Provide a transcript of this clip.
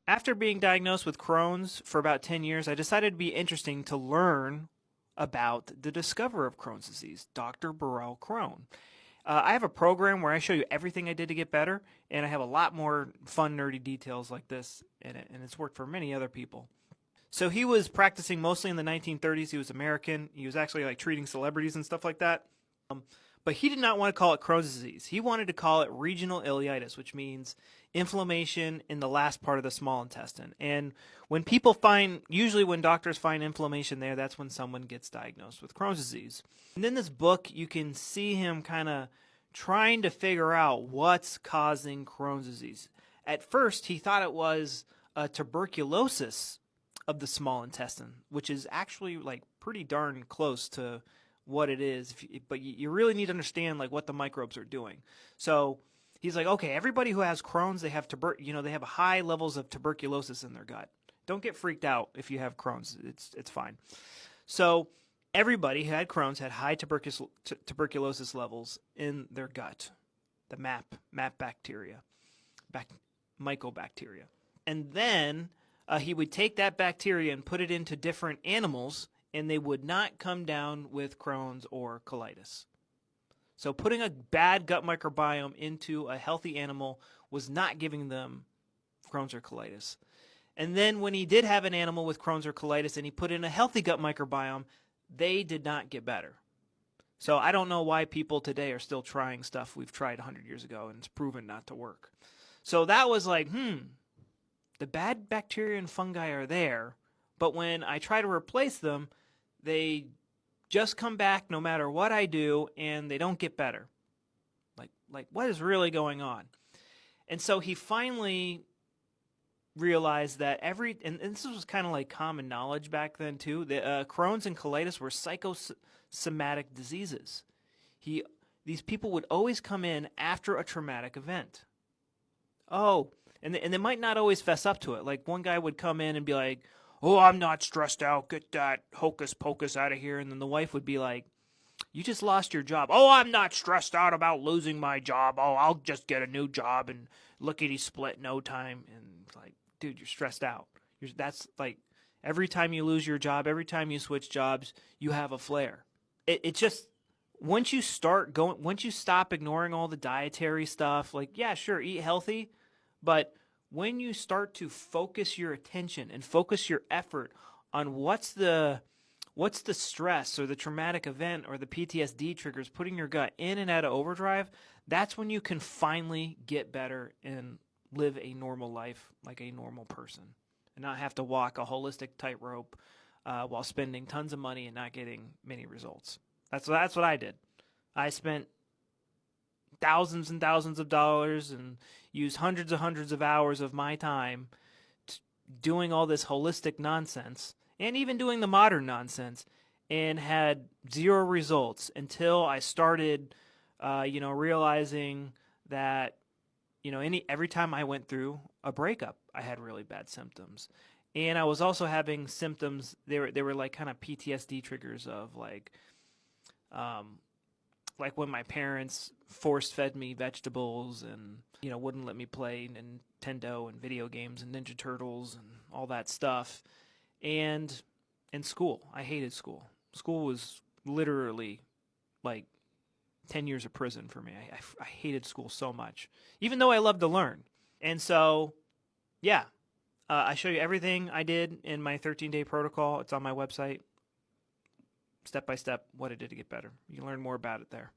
After being diagnosed with Crohn's for about 10 years, I decided it'd be interesting to learn about the discoverer of Crohn's disease, Dr. Burrill Crohn. I have a program where I show you everything I did to get better, and I have a lot more fun, nerdy details like this in it, and it's worked for many other people. So he was practicing mostly in the 1930s. He was American. He was actually like treating celebrities and stuff like that. But he did not want to call it Crohn's disease. He wanted to call it regional ileitis, which means inflammation in the last part of the small intestine. And when people find, usually when doctors find inflammation there, that's when someone gets diagnosed with Crohn's disease. And in this book, you can see him kind of trying to figure out what's causing Crohn's disease. At first, he thought it was a tuberculosis of the small intestine, which is actually like pretty darn close to what it is, but you really need to understand like what the microbes are doing. So he's like, okay, everybody who has Crohn's, they have they have high levels of tuberculosis in their gut. Don't get freaked out if you have Crohn's; it's fine. So everybody who had Crohn's had high tuberculosis levels in their gut, the MAP bacteria, mycobacteria, and then he would take that bacteria and put it into different animals, and they would not come down with Crohn's or colitis. So putting a bad gut microbiome into a healthy animal was not giving them Crohn's or colitis. And then when he did have an animal with Crohn's or colitis and he put in a healthy gut microbiome, they did not get better. So I don't know why people today are still trying stuff we've tried 100 years ago and it's proven not to work. So that was like, the bad bacteria and fungi are there, but when I try to replace them, they just come back no matter what I do, and they don't get better. Like what is really going on? And so he finally realized that and this was kind of like common knowledge back then too, that Crohn's and colitis were psychosomatic diseases. These people would always come in after a traumatic event. Oh, and they might not always fess up to it. Like one guy would come in and be like, oh, I'm not stressed out. Get that hocus pocus out of here. And then the wife would be like, you just lost your job. Oh, I'm not stressed out about losing my job. Oh, I'll just get a new job and lickety split no time. And it's like, dude, you're stressed out. That's like every time you lose your job, every time you switch jobs, you have a flare. It just, once you stop ignoring all the dietary stuff, like, yeah, sure, eat healthy. But when you start to focus your attention and focus your effort on what's the stress or the traumatic event or the PTSD triggers putting your gut in and out of overdrive, that's when you can finally get better and live a normal life like a normal person and not have to walk a holistic tightrope while spending tons of money and not getting many results. That's what I did. I spent thousands and thousands of dollars and used hundreds of hours of my time doing all this holistic nonsense and even doing the modern nonsense and had zero results until I started, realizing that, every time I went through a breakup, I had really bad symptoms. And I was also having symptoms, they were like kind of PTSD triggers of like when my parents force fed me vegetables and, wouldn't let me play Nintendo and video games and Ninja Turtles and all that stuff. And in school, I hated school. School was literally like 10 years of prison for me. I hated school so much, even though I loved to learn. And so, yeah, I show you everything I did in my 13-day protocol. It's on my website. Step by step, what I did to get better. You can learn more about it there.